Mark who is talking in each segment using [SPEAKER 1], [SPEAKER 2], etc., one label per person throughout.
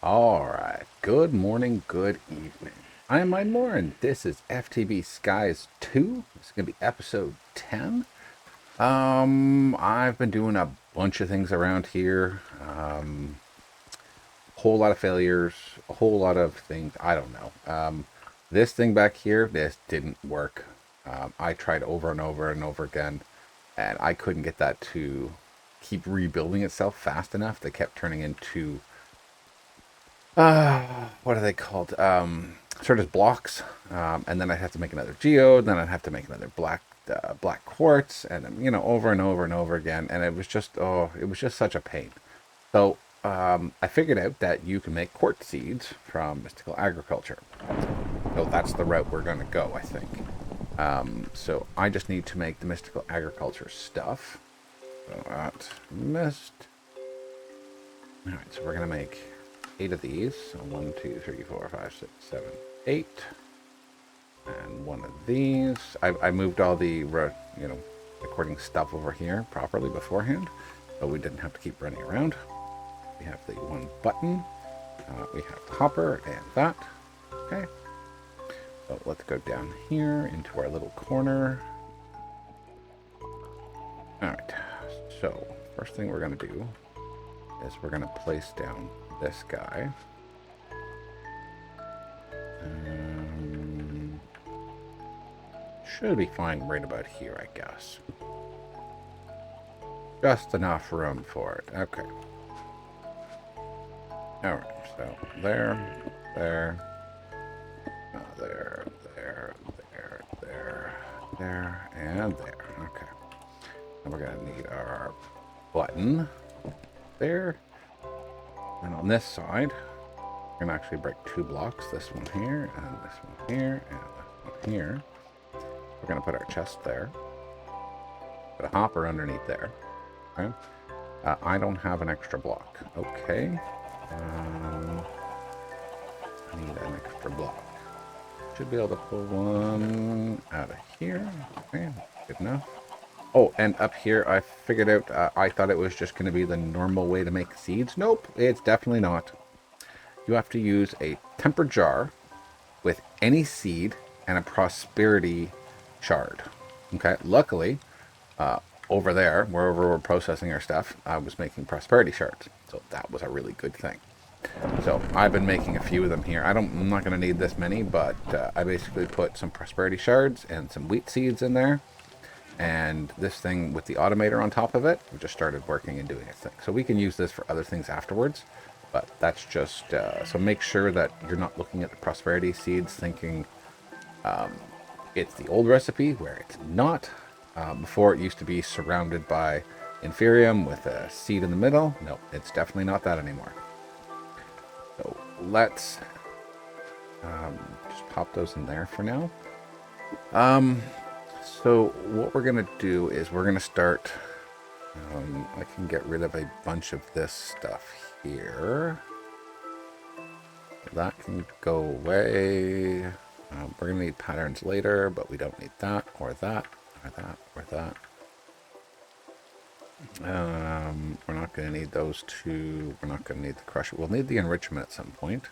[SPEAKER 1] Alright, good morning, good evening. I'm Mine Moore, and this is FTB Skies 2. This is going to be episode 10. I've been doing a bunch of things around here. A whole lot of failures, a whole lot of things, I don't know. This thing back here, this didn't work. I tried over and over and over again, and I couldn't get that to keep rebuilding itself fast enough. They kept turning into what are they called? Sort of blocks. And then I'd have to make another geode. Then I'd have to make another black quartz, and then, over and over and over again. And it was just such a pain. So I figured out that you can make quartz seeds from mystical agriculture. So that's the route we're going to go, I think. So I just need to make the mystical agriculture stuff. So that mist. All right, so we're going to make 8 of these. So 1, 2, 3, 4, 5, 6, 7, 8. And 1 of these. I moved all the recording stuff over here properly beforehand, so we didn't have to keep running around. We have the 1 button. We have the hopper and that. Okay. So let's go down here into our little corner. All right. So first thing we're going to do is we're going to place down this guy. Should be fine right about here, I guess. Just enough room for it. Okay. Alright, so there, there, there, and there. Okay. And we're going to need our button there. And on this side, we're going to actually break 2 blocks. This one here, and this one here, and this one here. We're going to put our chest there. Put a hopper underneath there. Okay. I don't have an extra block. Okay. I need an extra block. Should be able to pull one out of here. Okay, good enough. Oh, and up here, I figured out, I thought it was just going to be the normal way to make seeds. Nope, it's definitely not. You have to use a tempered jar with any seed and a prosperity shard. Okay, luckily, over there, wherever we're processing our stuff, I was making prosperity shards. So that was a really good thing. So I've been making a few of them here. I'm not going to need this many, but I basically put some prosperity shards and some wheat seeds in there. And this thing with the automator on top of it, we just started working and doing its thing. So we can use this for other things afterwards. But that's just, so make sure that you're not looking at the prosperity seeds thinking it's the old recipe, where it's not. Before it used to be surrounded by inferium with a seed in the middle. No, it's definitely not that anymore. So let's just pop those in there for now. So what we're going to do is we're going to start, I can get rid of a bunch of this stuff here. That can go away. We're going to need patterns later, but we don't need that or that or that or that. We're not going to need those 2. We're not going to need the crusher. We'll need the enrichment at some point.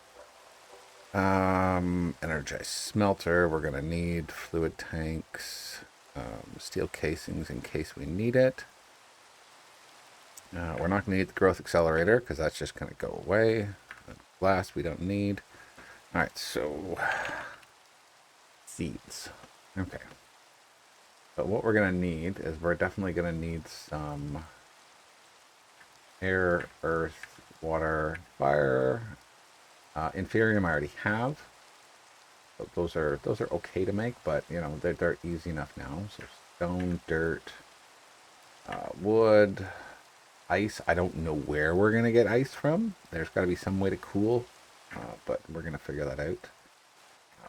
[SPEAKER 1] Energized smelter. We're going to need fluid tanks, steel casings in case we need it. We're not going to need the growth accelerator because that's just going to go away. Glass we don't need. All right, so seeds. Okay. But what we're going to need is we're definitely going to need some air, earth, water, fire. Inferium I already have. So those are okay to make, but they're easy enough now. So stone, dirt, wood, ice. I don't know where we're going to get ice from. There's got to be some way to cool, but we're going to figure that out.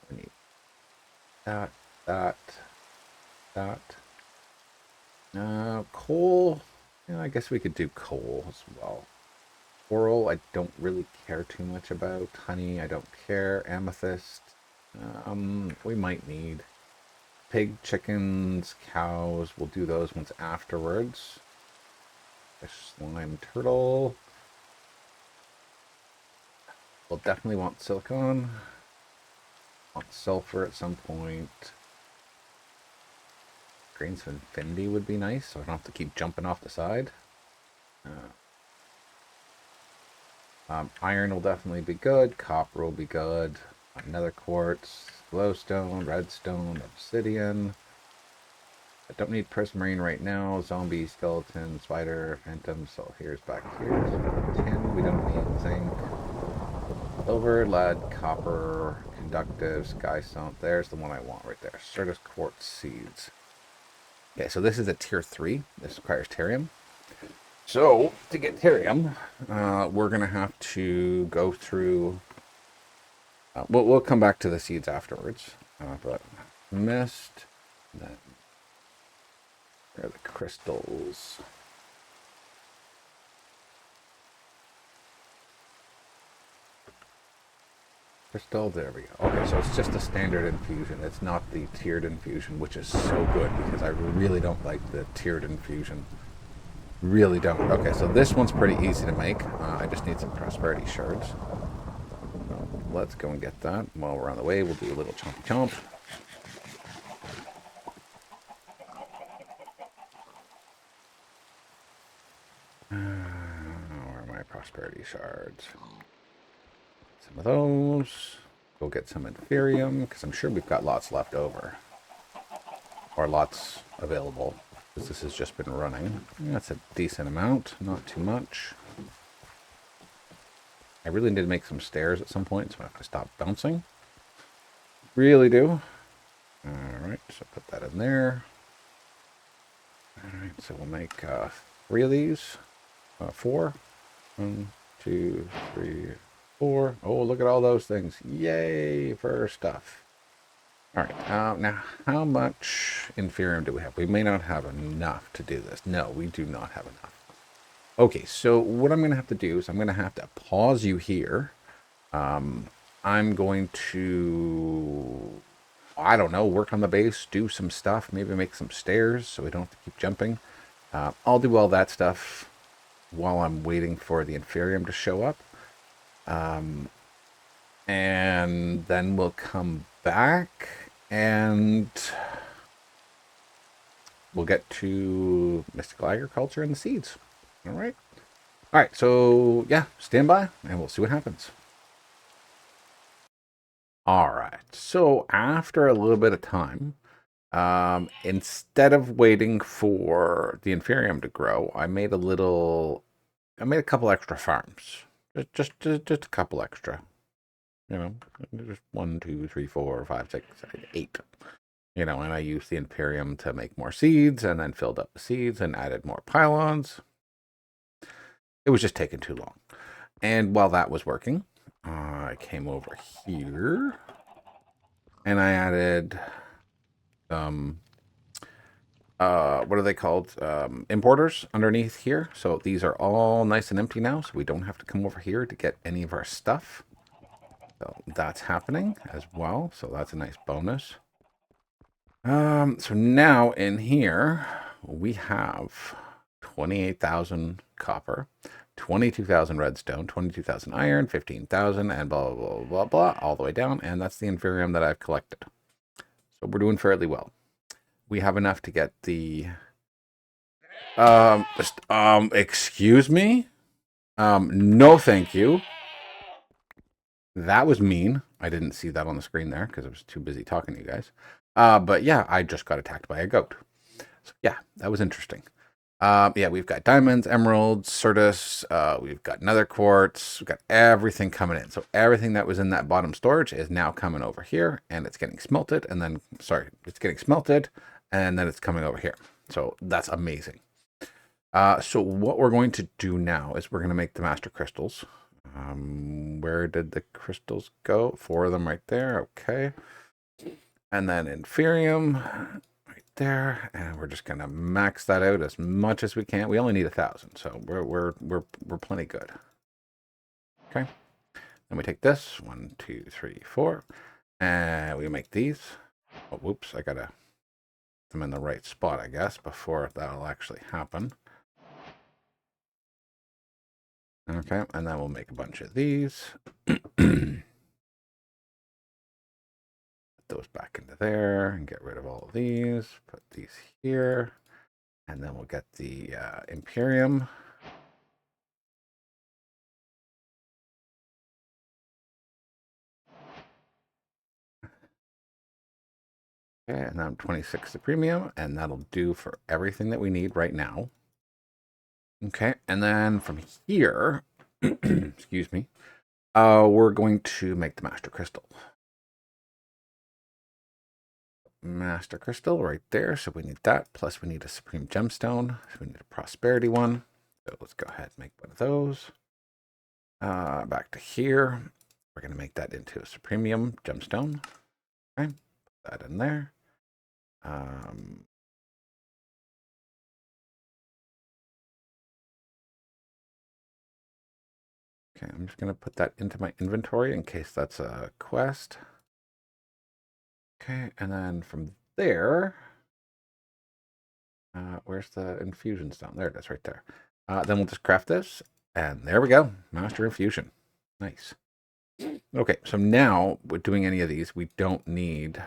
[SPEAKER 1] We need that. Coal. I guess we could do coal as well. Coral, I don't really care too much about. Honey, I don't care. Amethyst, we might need. Pig, chickens, cows, we'll do those ones afterwards. Fish, slime, turtle. we'll definitely want silicon. Want sulfur at some point. Grains of infinity would be nice, so I don't have to keep jumping off the side. Iron will definitely be good. Copper will be good. Nether quartz, glowstone, redstone, obsidian. I don't need prismarine right now. Zombie, skeleton, spider, phantom. So here's back here. So 10. We don't need zinc. Silver, lead, copper, conductive, sky stone. There's the one I want right there. Certus quartz seeds. Okay, so this is a tier 3. This requires therium. So, to get therium, we're going to have to go through... we'll come back to the seeds afterwards. But mist, then... Where are the crystals? Crystal, there we go. Okay, so it's just a standard infusion. It's not the tiered infusion, which is so good because I really don't like the tiered infusion. Really don't. Okay, so this one's pretty easy to make. I just need some prosperity shards. So let's go and get that. While we're on the way, we'll do a little chompy chomp. Where are my prosperity shards? Some of those. Go get some inferium, because I'm sure we've got lots left over. Or lots available, because this has just been running. That's a decent amount, not too much. I really need to make some stairs at some point, so I have to stop bouncing. Really do. Alright, so put that in there. Alright, so we'll make 3 of these. 4. 1, 2, 3, 4. Oh, look at all those things. Yay for stuff. Alright, now how much inferium do we have? We may not have enough to do this. No, we do not have enough. Okay, so what I'm going to have to do is I'm going to have to pause you here. I'm going to, I don't know, work on the base, do some stuff, maybe make some stairs so we don't have to keep jumping. I'll do all that stuff while I'm waiting for the inferium to show up. And then we'll come back and we'll get to mystical agriculture and the seeds. All right. All right. So yeah, stand by and we'll see what happens. All right. So after a little bit of time, instead of waiting for the inferium to grow, I made a couple extra farms. Just a couple extra. You know, just 1, 2, 3, 4, 5, 6, 7, 8. You know, and I used the inferium to make more seeds, and then filled up the seeds and added more pylons. It was just taking too long. And while that was working, I came over here and I added what are they called? Importers underneath here. So these are all nice and empty now, so we don't have to come over here to get any of our stuff. So that's happening as well. So that's a nice bonus. So now in here we have 28,000 copper, 22,000 redstone, 22,000 iron, 15,000, and blah, blah, blah, blah, blah, all the way down. And that's the inferium that I've collected. So we're doing fairly well. We have enough to get the, excuse me? No, thank you. That was mean. I didn't see that on the screen there because I was too busy talking to you guys. But yeah, I just got attacked by a goat. So yeah, that was interesting. Yeah, we've got diamonds, emeralds, certus, we've got nether quartz, we've got everything coming in. So everything that was in that bottom storage is now coming over here, and it's getting smelted, and then, sorry, it's getting smelted, and then it's coming over here. So that's amazing. So what we're going to do now is we're going to make the master crystals. Where did the crystals go? 4 of them right there. Okay. And then inferium right there, and we're just gonna max that out as much as we can. We only need 1,000, so we're plenty good. Okay. Then we take this 1, 2, 3, 4, and we make these. Oh, whoops! I gotta put them in the right spot, I guess, before that'll actually happen. Okay, and then we'll make a bunch of these. those back into there and get rid of all of these. Put these here. And then we'll get the Imperium. Okay, and then 26 the premium, and that'll do for everything that we need right now. Okay, and then from here, excuse me, we're going to make the Master Crystal. Master Crystal right there, so we need that, plus we need a Supreme Gemstone, so we need a Prosperity one. So let's go ahead and make one of those. Back to here, we're going to make that into a Supremium Gemstone. Okay, put that in there. Okay, I'm just going to put that into my inventory in case that's a quest. Okay, and then from there, where's the infusion stone? There it is, right there. Then we'll just craft this, and there we go. Master Infusion. Nice. Okay, so now with doing any of these, we don't need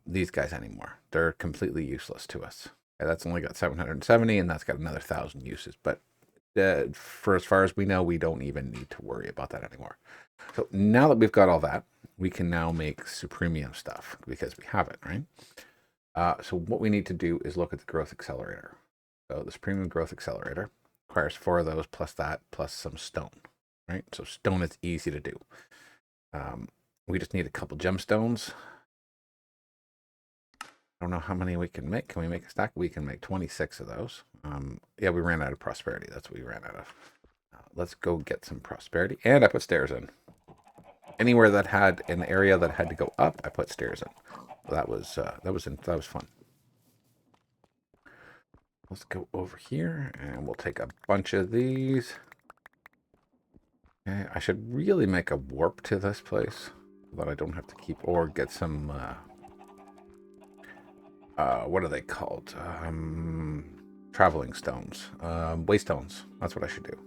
[SPEAKER 1] these guys anymore. They're completely useless to us. Okay, that's only got 770, and that's got another 1,000 uses. But for as far as we know, we don't even need to worry about that anymore. So now that we've got all that, we can now make Supremium stuff because we have it, right? So what we need to do is look at the growth accelerator. So the Supremium growth accelerator requires 4 of those plus that plus some stone, right? So stone is easy to do. We just need a couple gemstones. I don't know how many we can make. Can we make a stack? We can make 26 of those. Yeah, we ran out of prosperity. That's what we ran out of. Let's go get some prosperity. And I put stairs in. Anywhere that had an area that had to go up, I put stairs in. So that was fun. Let's go over here and we'll take a bunch of these. Okay, I should really make a warp to this place so that I don't have to keep or get some what are they called? Traveling stones. Waystones. That's what I should do.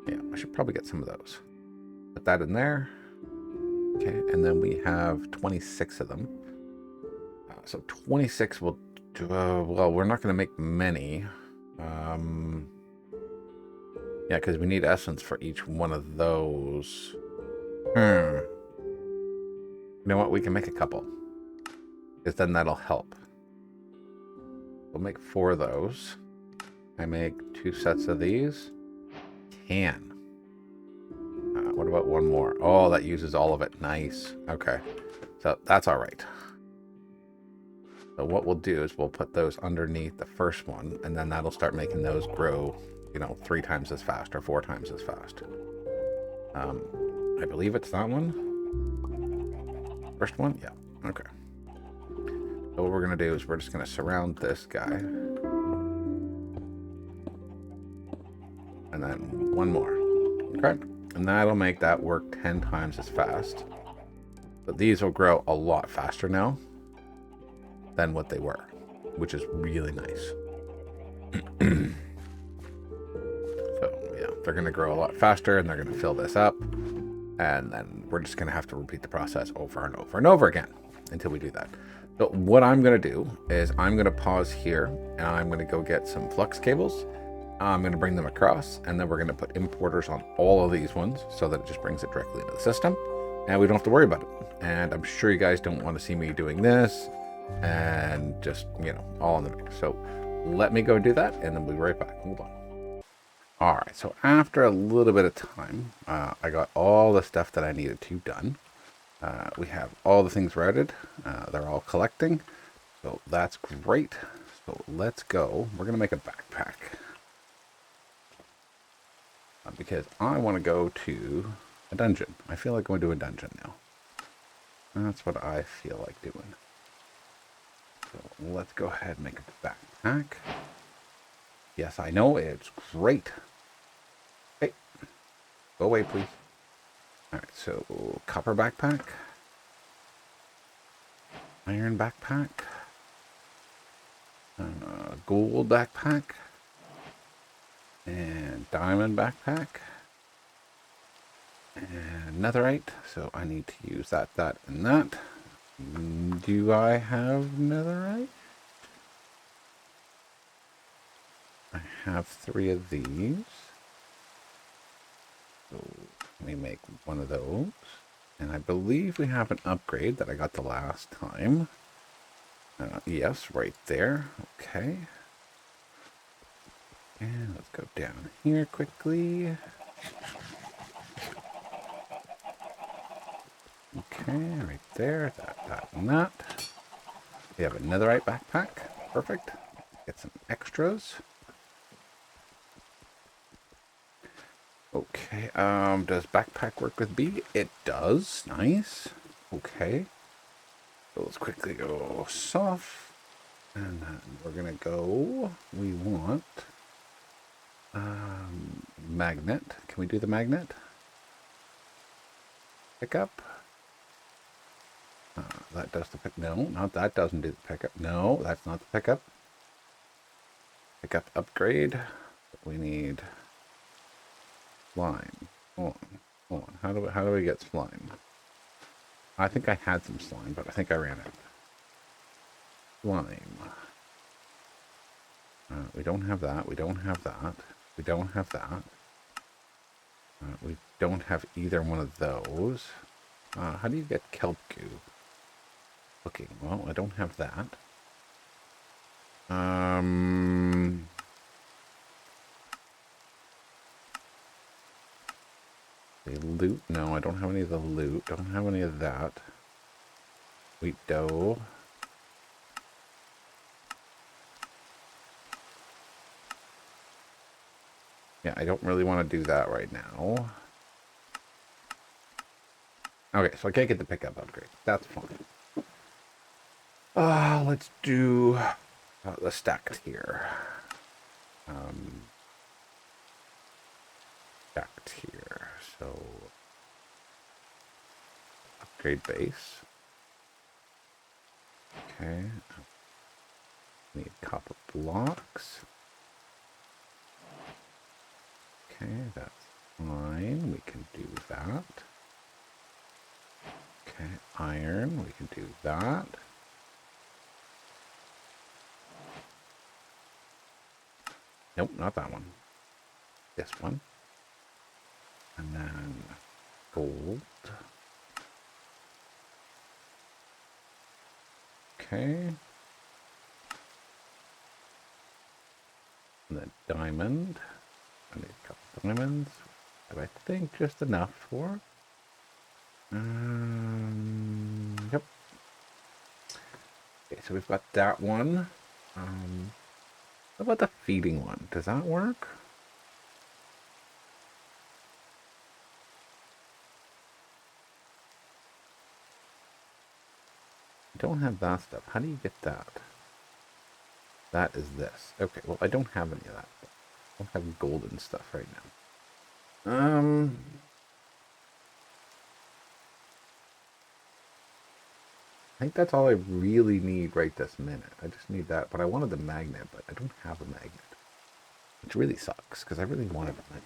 [SPEAKER 1] Yeah, I should probably get some of those. Put that in there. Okay, and then we have 26 of them. So 26 will do, well, we're not going to make many. Yeah, because we need essence for each one of those. You know what? We can make a couple. Because then that'll help. We'll make 4 of those. I make 2 sets of these. Can. What about one more? Oh, that uses all of it. Nice. Okay. So that's all right. So what we'll do is we'll put those underneath the first one, and then that'll start making those grow, 3 times as fast or 4 times as fast. I believe it's that one. First one? Yeah. Okay. So what we're going to do is we're just going to surround this guy. And then one more. Okay. And that'll make that work 10 times as fast. But these will grow a lot faster now than what they were, which is really nice. So yeah, they're going to grow a lot faster and they're going to fill this up. And then we're just going to have to repeat the process over and over and over again until we do that. So what I'm going to do is I'm going to pause here and I'm going to go get some flux cables. I'm going to bring them across, and then we're going to put importers on all of these ones so that it just brings it directly into the system, and we don't have to worry about it. And I'm sure you guys don't want to see me doing this and just, all in the mix. So let me go do that, and then we'll be right back. Hold on. All right, so after a little bit of time, I got all the stuff that I needed to done. We have all the things routed. They're all collecting, so that's great. So let's go. We're going to make a backpack. Because I want to go to a dungeon. I feel like going to a dungeon now. That's what I feel like doing. So let's go ahead and make a backpack. Yes, I know, it's great. Hey, go away, please. All right, so copper backpack. Iron backpack. Gold backpack. And diamond backpack. And netherite. So I need to use that, and that. Do I have netherite? I have 3 of these. So let me make one of those. And I believe we have an upgrade that I got the last time. Yes, right there. Okay. And let's go down here quickly. Okay, right there. That, and that. We have a netherite backpack. Perfect. Get some extras. Okay, does backpack work with B? It does. Nice. Okay. So let's quickly go soft. And then we're gonna go, we want magnet. Can we do the magnet? Pickup. That does the pick. No, not that doesn't do the pickup. No, that's not the pickup. Pickup upgrade. We need slime. Hold on. How do we get slime? I think I had some slime, but I think I ran out. Slime. We don't have that. We don't have that. We don't have that. We don't have either one of those. How do you get kelp goo? Cooking. Well, I don't have that. The loot? No, I don't have any of the loot. Don't have any of that. Wheat dough. Yeah, I don't really want to do that right now. Okay, so I can't get the pickup upgrade. That's fine. Let's do the stacked here. Stacked here. So upgrade base. Okay. Need copper blocks. Okay, that's fine. We can do that. Okay, iron. We can do that. Nope, not that one. This one. And then gold. Okay. And then diamond. I need a couple diamonds. But I think just enough for. Yep. Okay, so we've got that one. What about the feeding one? Does that work? I don't have that stuff. How do you get that? That is this. Okay, well, I don't have any of that. I don't have golden stuff right now. I think that's all I really need right this minute. I just need that, but I wanted the magnet, but I don't have a magnet. Which really sucks, because I really wanted a magnet.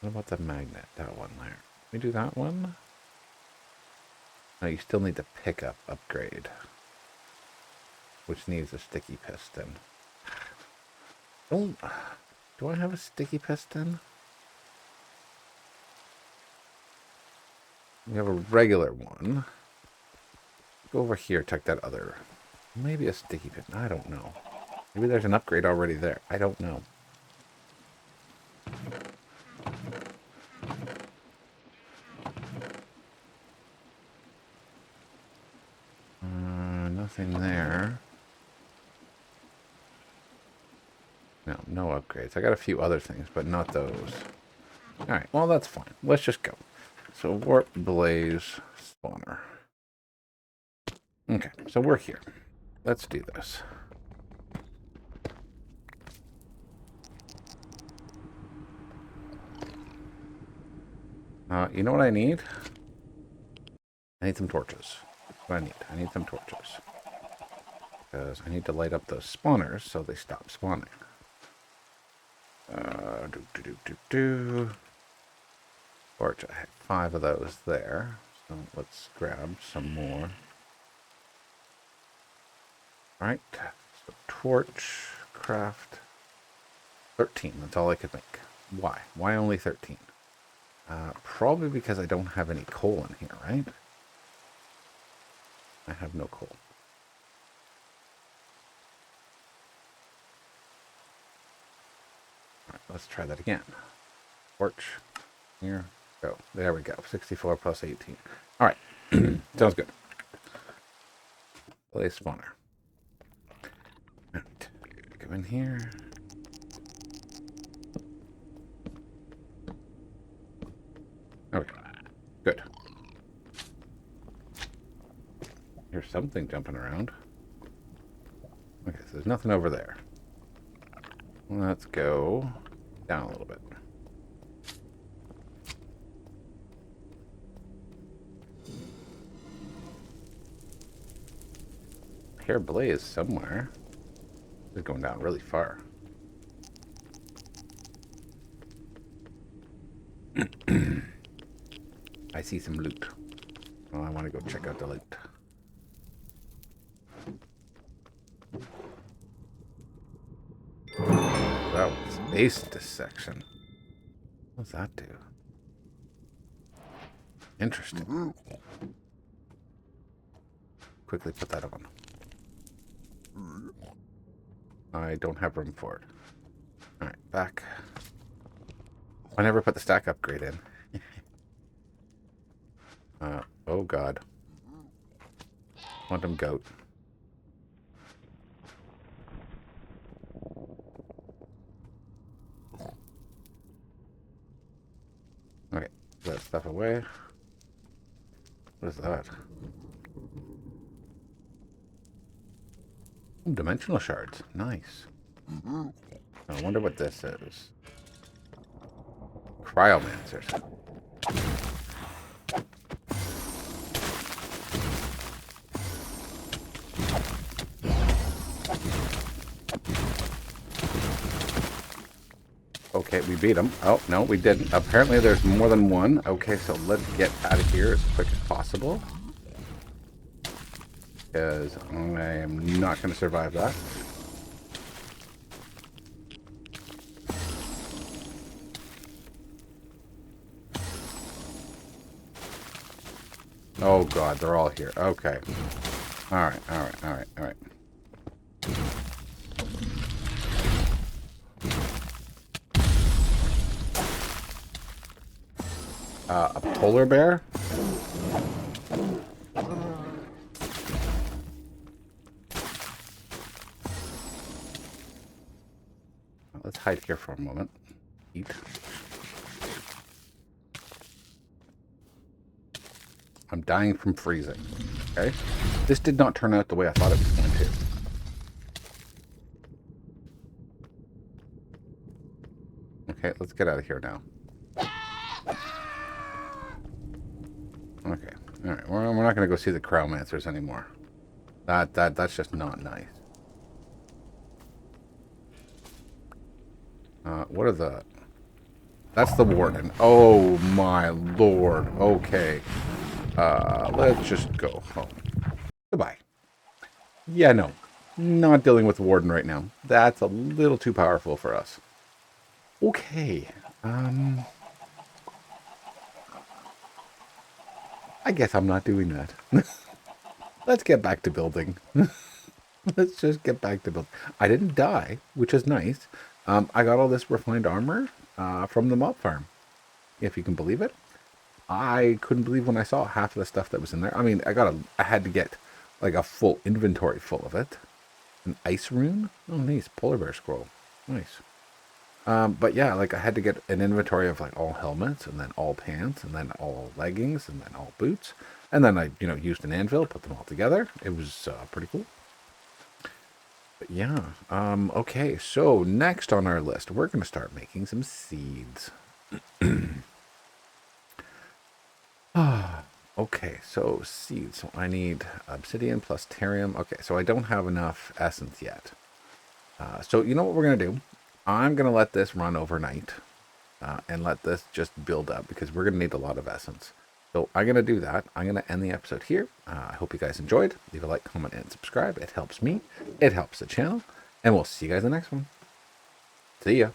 [SPEAKER 1] What about the magnet? That one there. Can we do that one? No, you still need the pickup upgrade. Which needs a sticky piston. Do I have a sticky piston? We have a regular one. Go over here, check that other. Maybe a sticky piston. I don't know. Maybe there's an upgrade already there. I don't know. Nothing there. No, no upgrades. I got a few other things, but not those. Alright, well that's fine. Let's just go. So warp blaze spawner. Okay, so we're here. Let's do this. You know what I need? I need some torches. That's what I need. I need some torches. because I need to light up those spawners so they stop spawning. Torch, I had 5 of those there, so let's grab some more. Alright, so torch, craft, 13, that's all I could make. Why? Why only 13? Probably because I don't have any coal in here, right? I have no coal. Alright, let's try that again. Torch, here, go. There we go, 64 plus 18. Alright, sounds good. Play spawner. Right. Come in here. Okay, good. Here's something jumping around. Okay, so there's nothing over there. Let's go down a little bit. I hear blaze somewhere. It's going down really far. I see some loot. Oh, I want to go check out the loot. That was base dissection. What does that do? Interesting. Quickly put that on. I don't have room for it. Alright, back. I never put the stack upgrade in. Oh god. Quantum goat. Okay, put that stuff away. What is that? Oh, dimensional shards. Nice. I wonder what this is. Cryomancers. Okay, we beat them. Oh, no, we didn't. Apparently there's more than one. Okay, so let's get out of here as quick as possible. Because I am not going to survive that. Oh god, they're all here. Okay. Alright, alright, alright, alright. A polar bear? Let's hide here for a moment. Eat. I'm dying from freezing. Okay? This did not turn out the way I thought it was going to. Okay, let's get out of here now. Okay. Alright, we're not going to go see the Cryomancers anymore. That's just not nice. What are the... That's the warden. Oh my lord. Okay. Let's just go home. Goodbye. Yeah, no. Not dealing with the warden right now. That's a little too powerful for us. Okay. I guess I'm not doing that. Let's get back to building. Let's just get back to building. I didn't die, which is nice. I got all this refined armor from the mob farm. If you can believe it. I couldn't believe when I saw half of the stuff that was in there. I mean, I had to get like a full inventory full of it. An ice rune? Oh, nice. Polar bear scroll. Nice. But yeah, like I had to get an inventory of like all helmets and then all pants and then all leggings and then all boots. And then I, used an anvil, put them all together. It was pretty cool. But yeah. Okay, so next on our list, we're going to start making some seeds. Okay, Okay, so seeds. So I need obsidian plus therium. Okay, so I don't have enough essence yet. So you know what we're going to do? I'm going to let this run overnight and let this just build up because we're going to need a lot of essence. So I'm going to do that. I'm going to end the episode here. I hope you guys enjoyed. Leave a like, comment, and subscribe. It helps me. It helps the channel. And we'll see you guys in the next one. See ya.